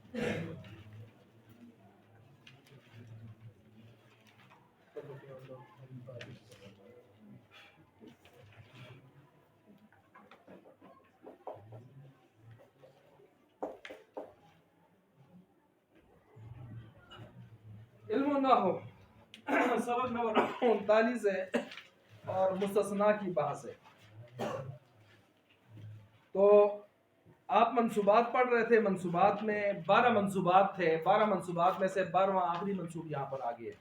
علم نہ ہو سبق نمبر 39 ہے اور مستثنا کی بحث ہے. تو آپ منصوبات پڑھ رہے تھے. منصوبات میں 12 منصوبات تھے. 12 منصوبات میں سے 12واں آخری منصوب یہاں پر آ گیا.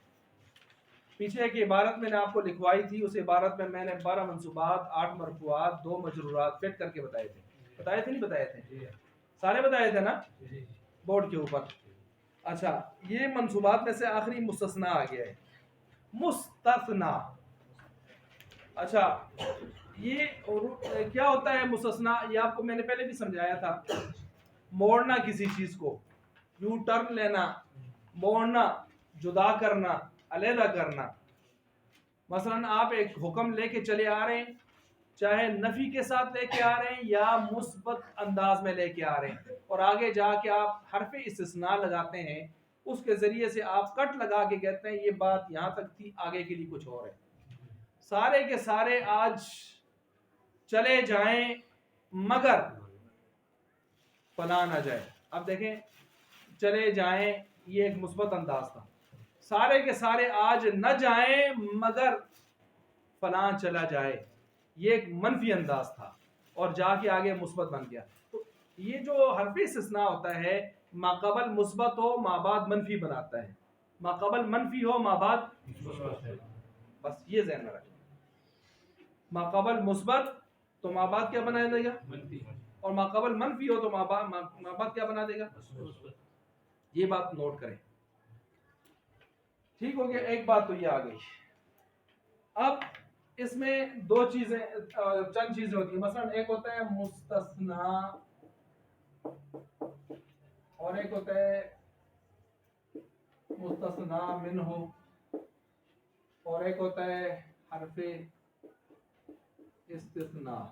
پیچھے کی عبارت میں نے آپ کو لکھوائی تھی. اس عبارت میں نے 12 منصوبات، 8 مرفوعات، 2 مجرورات فٹ کر کے بتائے تھے. بتائے تھے نہیں بتائے تھے؟ سارے بتائے تھے نا بورڈ کے اوپر. اچھا، یہ منصوبات میں سے آخری مستثنا آ گیا ہے. مستثنا. اچھا، یہ کیا ہوتا ہے مستثنا؟ یہ آپ کو میں نے پہلے بھی سمجھایا تھا. موڑنا کسی چیز کو، یو ٹرن لینا، موڑنا، جدا کرنا، علیحدہ کرنا. مثلا آپ ایک حکم لے کے چلے آ رہے ہیں، چاہے نفی کے ساتھ لے کے آ رہے ہیں یا مثبت انداز میں لے کے آ رہے ہیں، اور آگے جا کے آپ حرف استثناء لگاتے ہیں. اس کے ذریعے سے آپ کٹ لگا کے کہتے ہیں یہ بات یہاں تک تھی، آگے کے لیے کچھ اور ہے. سارے کے سارے آج چلے جائیں مگر فلاں نہ جائے. اب دیکھیں، چلے جائیں یہ ایک مثبت انداز تھا. سارے کے سارے آج نہ جائیں مگر فلاں چلا جائے، یہ ایک منفی انداز تھا اور جا کے آگے مثبت بن گیا. تو یہ جو حرف استثناء ہوتا ہے، ماقبل مثبت ہو مابعد منفی بناتا ہے، ماقبل منفی ہو مابعد مثبت. بس یہ ذہن میں رکھیں. ماقبل مثبت تو مابعد کیا بنا دے گا؟ منفی. اور ماقبل منفی ہو تو مابعد کیا بنا دے گا؟ مثبت. یہ بات نوٹ کریں. ٹھیک ہو گیا. ایک بات تو یہ آ گئی. اب اس میں دو چیزیں، چند چیزیں ہوتی ہیں. مثلا ایک ہوتا ہے مستثنا اور ایک ہوتا ہے مستثنا منہ اور ایک ہوتا ہے حرف استثناء.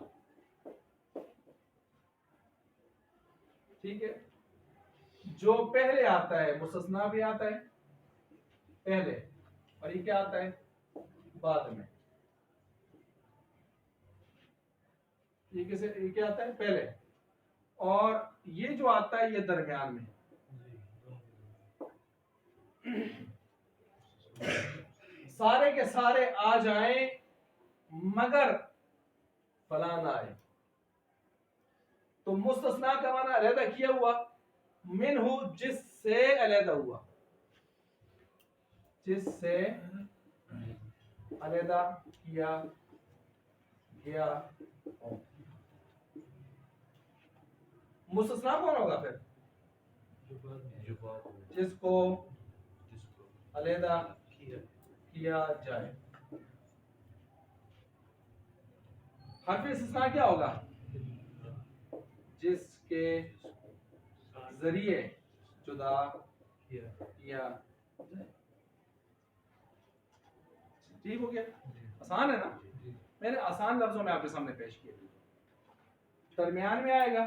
ٹھیک ہے. جو پہلے آتا ہے مستثنا بھی آتا ہے پہلے، اور یہ کیا آتا ہے بعد میں. یہ کیا آتا ہے پہلے، اور یہ جو آتا ہے یہ درمیان میں. سارے کے سارے آ جائیں مگر فلاں نہ آئے. تو مستثنا کا معنی علیحدہ کیا ہوا، منہ جس سے علیحدہ ہوا، جس سے علیحدہ کیا گیا. مستثنا کون ہوگا پھر؟ جس کو علیحدہ کیا جائے. حرف استثناء کیا ہوگا؟ جس کے ذریعے جدا کیا جائے. ٹھیک ہو گیا. آسان ہے نا؟ میں نے آسان لفظوں میں آپ کے سامنے پیش کیا. درمیان میں آئے گا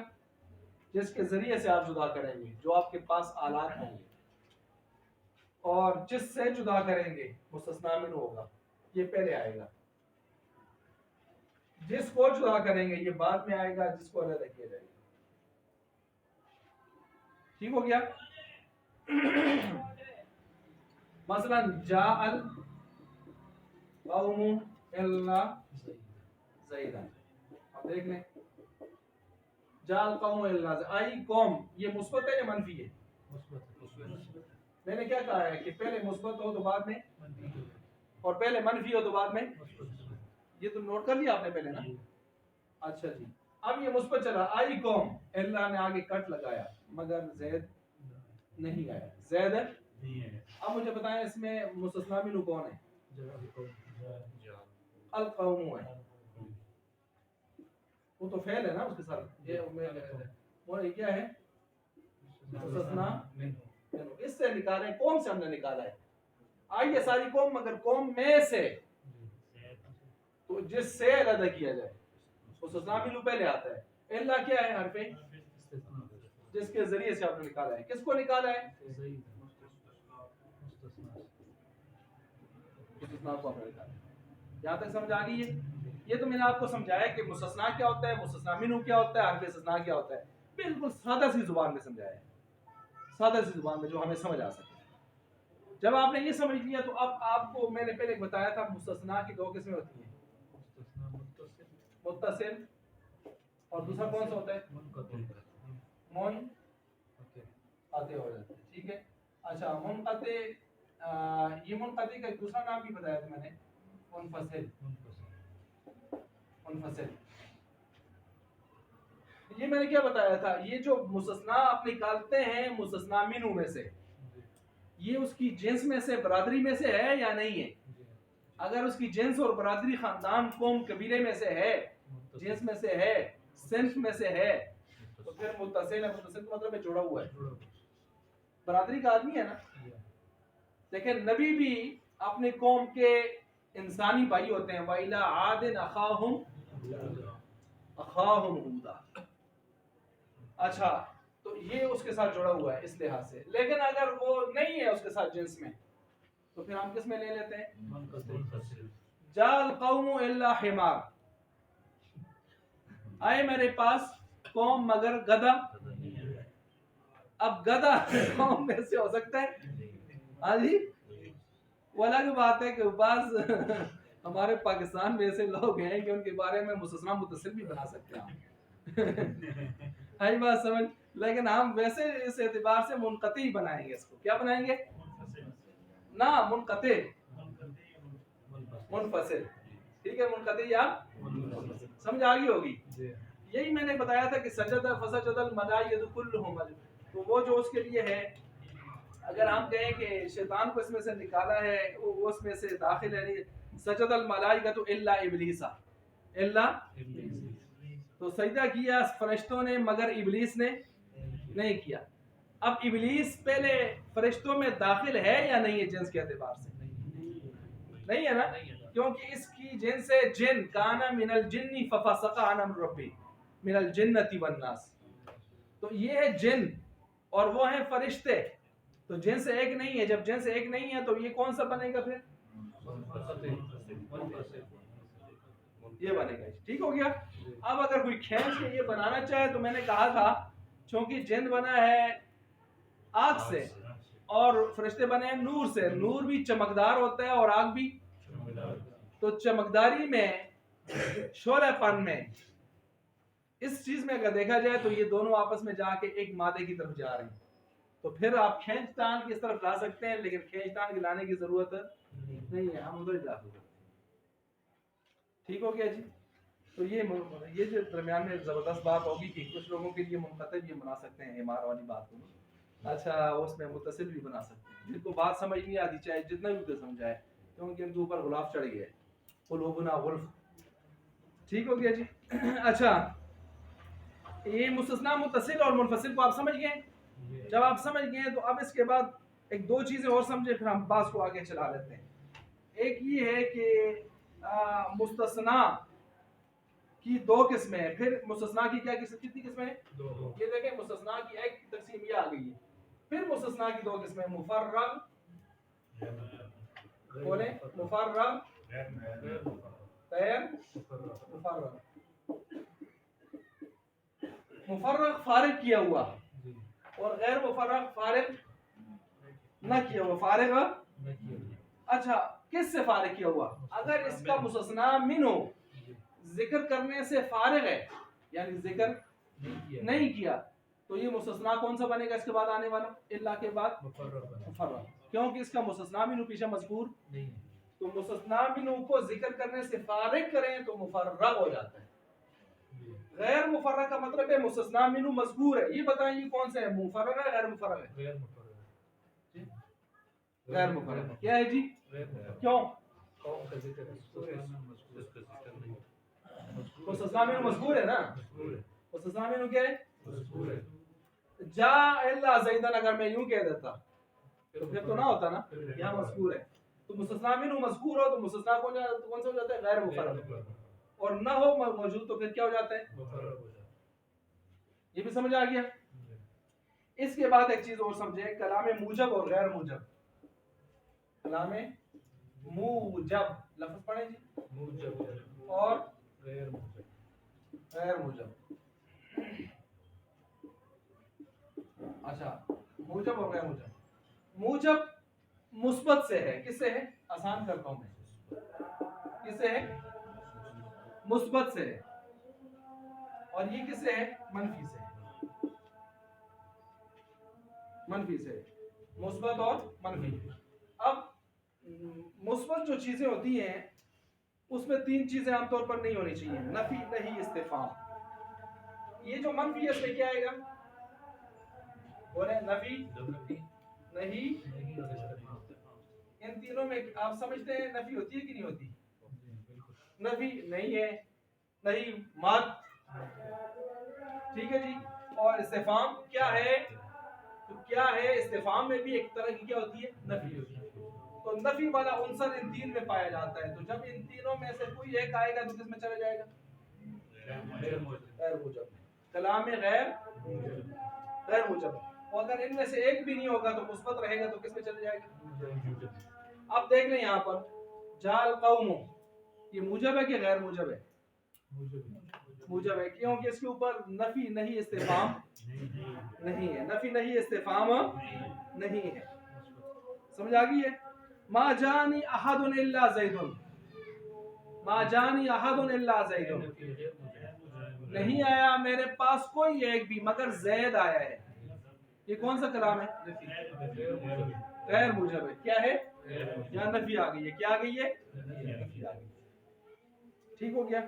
جس کے ذریعے سے آپ جدا کریں گے، جو آپ کے پاس آلات ہوں گے، اور جس سے جدا کریں گے مستثنا منہ ہوگا، یہ پہلے آئے گا. جس کو جدا کریں گے یہ بعد میں آئے گا، جس کو علیحدہ کیا جائے گا. ٹھیک ہو گیا. مثلا جاء القوم الا زیدا. اب دیکھ لیں، جاء القوم الا زیدا، آئی قوم، یہ مثبت ہے یا منفی ہے؟ میں نے کیا کہا ہے کہ پہلے مثبت ہو تو بعد میں، اور پہلے منفی ہو تو بعد میں. یہ تو نوٹ کر لیا آپ نے پہلے نا. اچھا جی. اب یہ مثبت چلا، آئی قوم، اللہ نے آگے کٹ لگایا مگر زید نہیں آیا. زید نہیں ہے. اب مجھے بتائیں اس میں مستثنا منہ کون ہے؟ القوم ہے. وہ تو فعل ہے نا اس کے ساتھ. یہ کیا ہے؟ مستثنا منہ. اس سے نکالیں. قوم سے ہم نے نکالا ہے. آئیے ساری قوم مگر قوم میں سے، تو جس سے علیحدہ کیا جائے. مستثنا منہ پہلے آتا ہے. اللہ کیا ہے؟ حرف جس کے ذریعے سے آپ نے نکالا ہے. کس کو نکالا ہے؟ مستثنا کو آپ نے نکالا ہے. یہاں تک سمجھ آ گئی ہے؟ یہ تو میں نے آپ کو سمجھایا کہ مستثنا کیا ہوتا ہے, مستثنا منہ کیا ہوتا ہے, حرف استثناء کیا ہوتا ہے. بالکل سادہ سی زبان میں سمجھایا ہے, سادہ سی زبان میں جو ہمیں سمجھ آ سکے. جب آپ نے یہ سمجھ لیا تو اب آپ کو میں نے پہلے بتایا تھا مستثنا کی دو قسمیں ہوتی ہیں, متصل اور دوسرا کون سا ہوتا ہے؟ منقطع ہو جاتا ہے. ٹھیک ہے. اچھا منقطع, یہ منقطع کا دوسرا نام بھی بتایا تھا میں نے, منفصل. منفصل یہ میں نے کیا بتایا تھا, یہ جو مستثنا آپ نکالتے ہیں مستثنا منہ میں سے, یہ اس کی جنس میں سے برادری میں سے ہے یا نہیں ہے؟ اگر اس کی جنس اور برادری خاندان قوم قبیلے میں سے ہے, جنس میں سے ہے, صنف میں سے ہے, تو پھر متصل ہے. متصل کا مطلب ہے جڑا ہوا ہے, برادری کا آدمی ہے نا. لیکن نبی بھی اپنے قوم کے انسانی بھائی ہوتے ہیں. وَإِلَىٰ عَادٍ أَخَاهُمْ هُودًا. اچھا تو یہ اس کے ساتھ جڑا ہوا ہے اس لحاظ سے. لیکن اگر وہ نہیں ہے اس کے ساتھ جنس میں, تو پھر ہم کس میں لے لیتے ہیں؟ جال قوم الا حمار, آئے میرے پاس قوم مگر گدھا. اب گدھا قوم میں سے ہو سکتا ہے؟ ہاں جی, وہ الگ بات ہے کہ بعض ہمارے پاکستان میں ایسے لوگ ہیں کہ ان کے بارے میں مستثنا متصل بھی بنا سکتے ہیں. ہائی بات سمجھ. لیکن ہم ویسے اس اعتبار سے منقطع ہی بنائیں گے اس کو. کیا بنائیں گے؟ نہ منقطع, منفصل. ٹھیک ہے, منقطع یا سمجھ آ گئی ہوگی. یہی میں نے بتایا تھا کہ سجد فسجد الملائکۃ کلھم, تو وہ جو اس کے لیے ہے, اگر ہم کہیں کہ شیطان کو اس میں سے نکالا ہے, وہ اس میں سے داخل ہے, سجد الملائکۃ الا ابلیس, الا تو سجدہ کیا فرشتوں نے مگر ابلیس نے نہیں کیا. اب ابلیس پہلے فرشتوں میں داخل ہے یا نہیں ہے جنس کے اعتبار سے؟ نہیں ہے نا, کیونکہ اس کی جنس ہے جن. کانا من الجن ففسق عن امر ربی من الجنۃ والناس, تو یہ ہے جن اور وہ ہیں فرشتے. تو جنس ایک نہیں ہے. جب جنس ایک نہیں ہے تو یہ کون سا بنے گا؟ پھر یہ بنے گا. ٹھیک ہو گیا. اب اگر کوئی کھینچ کے یہ بنانا چاہے تو میں نے کہا تھا چونکہ جن بنا ہے آگ سے اور فرشتے بنے ہیں نور سے. نور بھی چمکدار ہوتا ہے اور آگ بھی, تو چمکداری میں, شعلہ پن میں, اس چیز میں اگر دیکھا جائے تو یہ دونوں آپس میں جا کے ایک مادے کی طرف جا رہے ہیں. تو پھر آپ کھینچ تان کی اس طرف لا سکتے ہیں, لیکن کھینچ تان کی لانے کی ضرورت نہیں ہے, ہم ادھر ہی لا سکتے ہیں. ٹھیک ہو گیا جی. تو یہ جو درمیان میں زبردست بات ہوگی کہ کچھ لوگوں کے لیے منقطع بھی بنا سکتے ہیں حمار والی بات کو. اچھا اس میں متصل بھی بنا سکتے ہیں. جن کو بات سمجھ نہیں آتی چاہے جتنا بھی سمجھائے, کیونکہ ان کے اوپر غلاف چڑھ گیا ہے, قلوبنا غلف. ٹھیک ہو گیا جی. اچھا یہ مستثنا متصل اور منفصل کو آپ سمجھ گئے. جب آپ سمجھ گئے تو اب اس کے بعد ایک دو چیزیں اور سمجھے, پھر ہم بات کو آگے چلا لیتے ہیں. ایک یہ ہے کہ مستثنا کی دو قسمیں ہیں. پھر مستثنا کی کیا کتنی قسمیں ہیں؟ یہ دیکھیں مستثنا کی ایک تقسیم یہ آ گئی ہے. پھر مستثنا کی دو قسمیں, مفرغ, بولیں مفرغ, غیر مفرغ. مفرغ فارغ کیا ہوا اور غیر مفرغ فارغ نہ کیا ہوا. فارغ اچھا کس سے فارغ کیا ہوا؟ اگر اس کا مستثنا منہ ذکر کرنے سے فارغ ہے, یعنی ذکر نہیں کیا, تو یہ مستثنا کون سا بنے گا اس کے بعد آنے والا؟ الا کے بعد مفرغ, کیونکہ اس کا مستثنا منہ پیچھے مذکور نہیں. تو مستثنا منہ کو ذکر کرنے سے فارغ کریں تو مفرغ ہو جاتا ہے. غیر مفرغ کا مطلب ہے مستثنا منہ مذکور ہے. یہ بتائیں یہ کون سا ہے, مفرغ ہے غیر مفرغ ہے؟ غیر مفرغ. کیا ہے جی؟ کیوں؟ مستثنا منہ مذکور ہے نا. مستثنا منہ کیا ہے؟ جا الا زیدن اگر میں یوں کہہ دیتا تو پھر تو نہ ہوتا نا, یہاں مذکور ہے. تو مستثنا منہ مذکور ہو تو مستثنا کون سا ہو جاتا ہے؟ غیر مفرغ. اور نہ ہو موجود تو پھر کیا ہو جاتا ہے؟ یہ بھی سمجھ آ گیا. اس کے بعد ایک چیز اور سمجھیں، کلام موجب اور غیر موجب. کلام موجب لفظ پڑھیں جی، موجب اور غیر موجب. اچھا، موجب اور غیر موجب. موجب مثبت سے ہے، کس سے ہے؟ آسان کرتا ہوں میں، کس سے ہے؟ مثبت سے ہے. اور یہ کس سے ہے؟ منفی سے. منفی سے، مثبت اور منفی. اب مثبت جو چیزیں ہوتی ہیں اس میں تین چیزیں عام طور پر نہیں ہونی چاہیے، نفی، نہیں، استفہام. یہ جو منفی ہے اس میں کیا آئے گا؟ بولیں، نفی، نہیں، ان تینوں میں آپ سمجھتے ہیں نفی ہوتی ہے کہ نہیں ہوتی؟ نفی نہیں ہے، نہیں مات، ٹھیک ہے جی. اور استفہام کیا ہے؟ تو کیا ہے؟ استفہام میں بھی ایک طرح کی کیا ہوتی ہے؟ نفی ہوتی ہے. تو نفی والا عنصر ان تین میں پایا جاتا ہے. تو جب ان تینوں میں سے کوئی ایک آئے گا تو کس میں چلا جائے گا؟ غیر موجب. کلام غیر موجب. اور اگر ان میں سے ایک بھی نہیں ہوگا تو مثبت رہے گا تو کس میں چلا جائے گا؟ اب دیکھ لیں یہاں پر جال قوم، یہ موجب ہے کہ غیر موجب ہے؟ موجب ہے. کیوں کہ اس کے اوپر نفی نہیں استفہام نہیں ہے. نفی نہیں استفہام نہیں ہے. سمجھ آ گئی ہے؟ ما جانی احد الا زید، ما جانی احد الا زید، نہیں آیا میرے پاس کوئی ایک بھی مگر زید آیا ہے. یہ کون سا کلام ہے؟ غیر موجب ہے. کیا ہے؟ یہاں نفی آ گئی ہے. کیا آ گئی ہے؟ نفی آ گئی. ٹھیک ہو گیا؟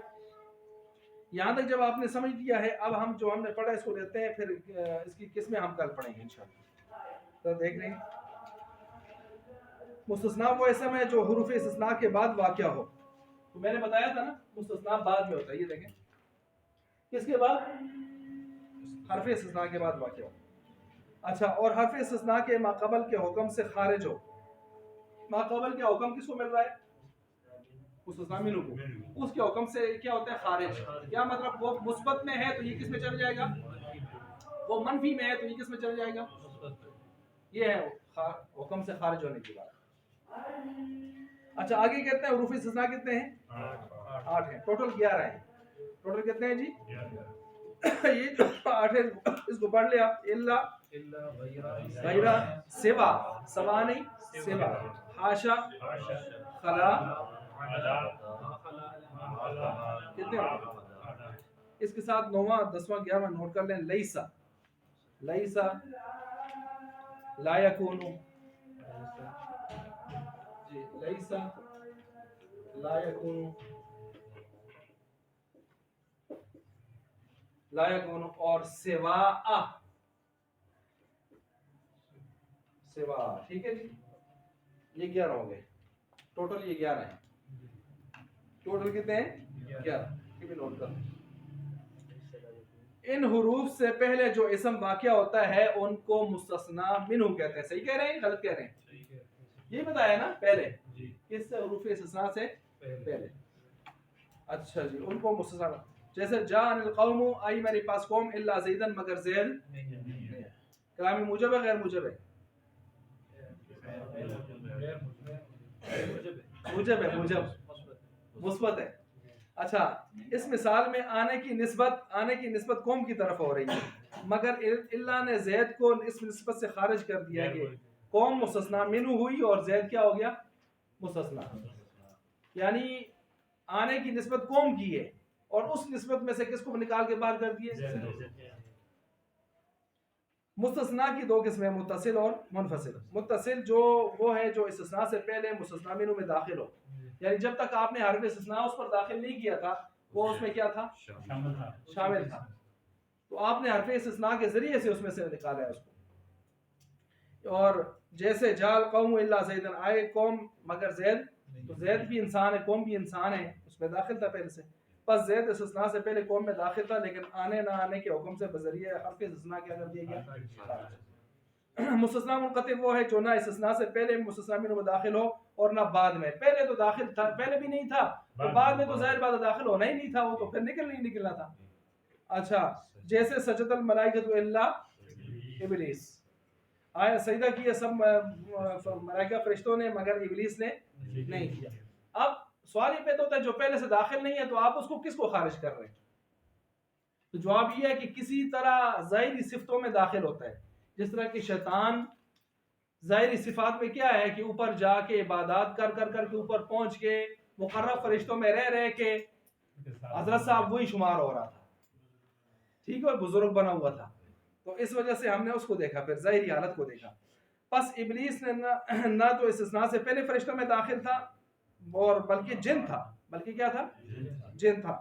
یہاں تک جب آپ نے سمجھ لیا ہے، اب ہم جو ہم نے پڑھا اس کو لیتے ہیں، پھر اس کی قسمیں ہم کل پڑھیں گے انشاءاللہ. تو دیکھ رہے ہیں مستثنا وہ اسم ہے جو حروف استثناء کے بعد واقع ہو. تو میں نے بتایا تھا نا مستثنا بعد میں ہوتا ہے. یہ دیکھیں کس کے بعد؟ حرف استثناء کے بعد واقع ہو. اچھا، اور حرف استثناء کے ماقبل کے حکم سے خارج ہو. ماقبل کے حکم کس کو مل رہا ہے؟ مستثنا منہ کو. اس کے حکم سے کیا ہوتا ہے؟ خارج. کیا مطلب؟ وہ مثبت میں ہے تو یہ کس میں چل جائے گا؟ وہ منفی میں ہے تو یہ کس میں چل جائے گا؟ یہ ہے حکم سے خارج ہونے کی بات. اچھا، آگے کہتے ہیں حروف استثناء کتنے ہیں؟ 8 ہیں. ٹوٹل 11 ہیں. ٹوٹل کتنے ہیں جی؟ یہ جو 8 ہے اس کو پڑھ لیا. الا، غیرہ، سوا، سوا نہیں، سوا، حاشا، خلا، کتنے ہوتے؟ اس کے ساتھ 9واں 10واں 11واں نوٹ کر لیں. لیسا، لیسا، لا یکونو، جی لیسا، لا یکونو، لا یکونو، اور سوا، سوا. ٹھیک ہے جی، یہ 11 ہو گئے. ٹوٹل یہ 11 ہیں. ٹوٹل کتنے ہیں؟ 11. یہ بھی نوٹ کر لیں. ان حروف سے پہلے جو اسم واقع ہوتا ہے ان کو مستثنا منہ کہتے ہیں. صحیح کہہ رہے ہیں غلط کہہ رہے ہیں؟ یہ بتایا نا پہلے، کس سے؟ حروف استثناء سے پہلے. اچھا جی، ان کو مستثنا. جیسے جاء القوم، آئی میرے پاس قوم، الا زیدن، مگر زید نہیں ہے. کلام موجب ہے غیر موجب ہے؟ موجب ہے. موجب مثبت ہے. اچھا، اس مثال میں آنے کی نسبت قوم کی طرف ہو رہی ہے، مگر اللہ نے زید کو اس نسبت سے خارج کر دیا کہ قوم مستثنا منہ ہوئی اور زید کیا ہو گیا؟ مستثنا. یعنی آنے کی نسبت قوم کی ہے اور اس نسبت میں سے کس کو نکال کے باہر کر دیے؟ مستثنا کی 2 قسمیں، متصل اور منفصل. متصل جو وہ ہے جو استثناء سے پہلے مستثنا منہ میں داخل ہو، یعنی جب تک آپ نے حرف استثناء اس پر داخل نہیں کیا تھا وہ اس میں کیا تھا؟ شامل تھا. تو آپ نے حرف استثناء کے ذریعے سے اس میں سے نکالا ہے اس کو. اور جیسے جال قوم الا زیدن، آئے قوم مگر زید، تو زید بھی انسان ہے، قوم بھی انسان ہے، اس میں داخل تھا پہلے سے. پس زید استثناء سے پہلے قوم میں داخل تھا، لیکن آنے نہ آنے کے حکم سے بذریعہ حرف استثناء کیا کر دیا گیا؟ مستثنا منقطع وہ ہے جو نہ استثناء سے پہلے مستثنا منہ میں داخل ہو اور نہ بعد میں. پہلے تو داخل تھا، پہلے بھی نہیں تھا، تو بعد میں تو ظاہر بات داخل ہونا ہی نہیں تھا، وہ تو پھر نکلنا تھا. اچھا، جیسے سجد الملائکۃ الا ابلیس. آیا سجدہ کیا سب ملائکہ فرشتوں نے مگر ابلیس نے نہیں کیا. اب سوال یہ پیدا ہوتا ہے جو پہلے سے داخل نہیں ہے تو آپ اس کو کس کو خارج کر رہے ہیں؟ تو جواب یہ ہے کہ کسی طرح ظاہری صفتوں میں داخل ہوتا ہے. جس طرح کہ شیطان ظاہری صفات میں کیا ہے کہ اوپر جا کے عبادات کر کے اوپر پہنچ کے مقرب فرشتوں میں رہ کے حضرت صاحب وہی شمار ہو رہا تھا, ٹھیک ہے, بزرگ بنا ہوا تھا. تو اس وجہ سے ہم نے اس کو دیکھا, پھر ظاہری حالت کو دیکھا. پس ابلیس نے نہ تو استثناء سے پہلے فرشتوں میں داخل تھا اور بلکہ جن تھا, بلکہ کیا تھا, جن تھا,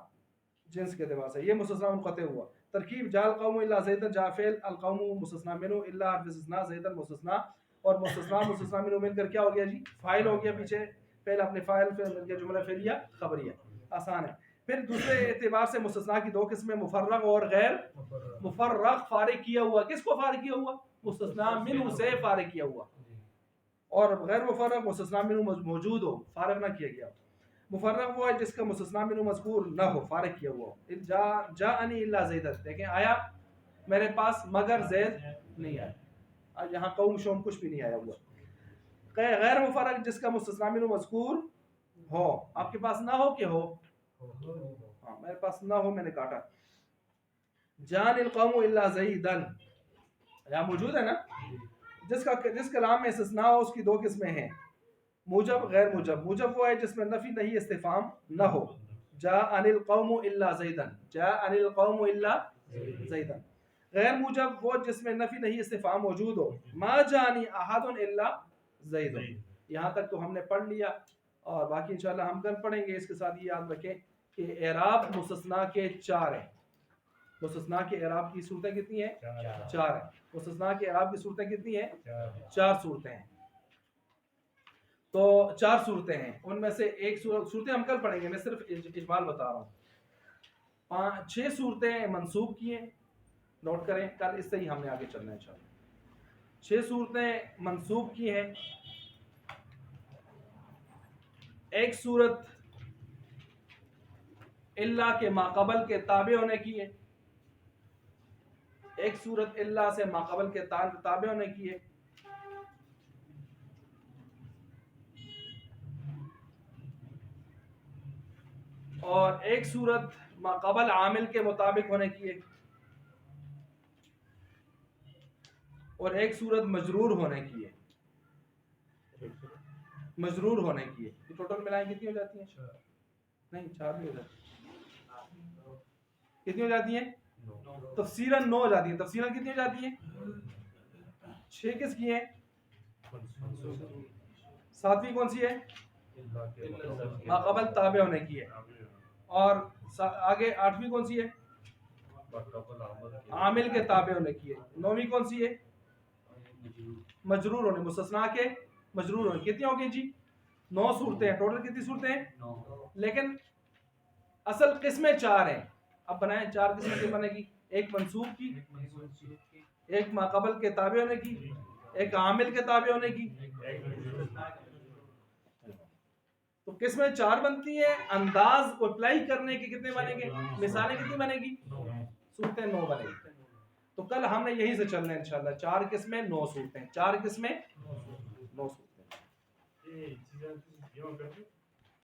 جنس کے اعتبار سے یہ مستثنیٰ منقطع ہوا. ترکیب جا القوم الا زیدا جا فعل القوم مستثنیٰ منه الا حرف استثناء زیدا مستثنیٰ اور مستثنیٰ منه مل کر کیا ہو گیا جی, فاعل ہو گیا. پیچھے پہلے اپنے فاعل پھر مل گیا جملہ فعلیہ خبریہ, آسان ہے. پھر دوسرے اعتبار سے مستثنیٰ کی دو قسمیں, مفرغ اور غیر مفرغ. فارغ کیا ہوا, کس کو فارغ کیا ہوا؟ مستثنیٰ منہ سے فارغ کیا ہوا. اور غیر مفرغ مستثنیٰ منہ موجود ہو, فارغ نہ کیا گیا. مفرغ وہ ہے جس کا مستثنیٰ منہ مذکور نہ ہو, فارغ کیا ہوا ہو. جاءنی الا زید, دیکھیں آیا میرے پاس مگر زید نہیں آیا. یہاں قوم شوم کچھ بھی نہیں آیا ہوا. غیر مفرغ جس کا مستثنیٰ منہ مذکور ہو, آپ کے پاس نہ ہو کہ ہو, ہاں میرے پاس نہ ہو, میں نے کاٹا. جان القوم الا زیدا, یہاں موجود ہے نا. جس کلام میں استثناء ہو اس کی دو قسمیں ہیں, موجب غیر موجب. موجب وہ ہے جس میں نفی نہیں استفہام نہ ہو, جاء القوم الا زیدا, جاء القوم الا زیدا. غیر موجب وہ جس میں نفی نہیں استفہام موجود ہو, ما جانی احد الا زید. یہاں تک تو ہم نے پڑھ لیا اور باقی انشاءاللہ ہم کل پڑھیں گے. اس کے ساتھ یہ یاد رکھیں کہ اعراب مستثنیٰ کے 4 ہیں. مستثنیٰ کے اعراب کی صورتیں کتنی ہیں؟ 4 ہیں. مستثنیٰ کے اعراب کی صورتیں کتنی ہیں؟ 4 صورتیں ہیں. تو 4 صورتیں ہیں, ان میں سے ایک صورتیں ہم کل پڑھیں گے, میں صرف اجمال بتا رہا ہوں. 6 صورتیں منسوب کی ہیں, نوٹ کریں, کل اس سے ہی ہم نے آگے چلنا ہے انشاءاللہ. 6 صورتیں منسوب کی ہیں. ایک صورت اللہ کے ماقبل کے تابع ہونے کی ہے, ایک صورت اللہ سے ماقبل کے تابع ہونے کی ہے, اور ایک صورت ماقبل عامل کے مطابق ہونے کی ہے, اور ایک صورت مجرور ہونے کی ہے. مجرور ہونے کی ہے. یہ ٹوٹل ملائیں کتنی ہو جاتی ہیں؟ نہیں 4 نہیں ہو جاتی. کتنی ہو جاتی ہیں؟ تفصیلاً 9 ہو جاتی ہیں. تفصیلاً کتنی ہو جاتی ہیں؟ 6 کس کی ہیں؟ 7ویں کون سی ہے؟ ماقبل تابع ہونے کی ہے. اور آگے 8ویں کون سی ہے؟ عامل کے تابع ہونے کی ہے. 9ویں کون سی ہے؟ مجرور ہونے, مستثنیٰ کے مجرور ہونے. کتنی ہو گئی جی؟ 9 صورتیں ہیں. ٹوٹل کتنی صورتیں ہیں؟ 9. لیکن اصل قسمیں 4 ہیں. اب بنائیں 4 قسمیں کی بنے گی. ایک منصوب کی, ایک ماقبل کے تابع ہونے کی, ایک عامل کے تابع ہونے کی. تو قسمیں 4 بنتی ہیں. انداز اپلائی کرنے کے کتنے بنیں گے؟ مثالیں کتنی بنے گی؟ صورتیں 9 بنے گی. تو کل ہم نے یہی سے چلنا ہے انشاءاللہ. 4 قسمیں 9 صورتیں, 4 قسمیں 9 صورتیں.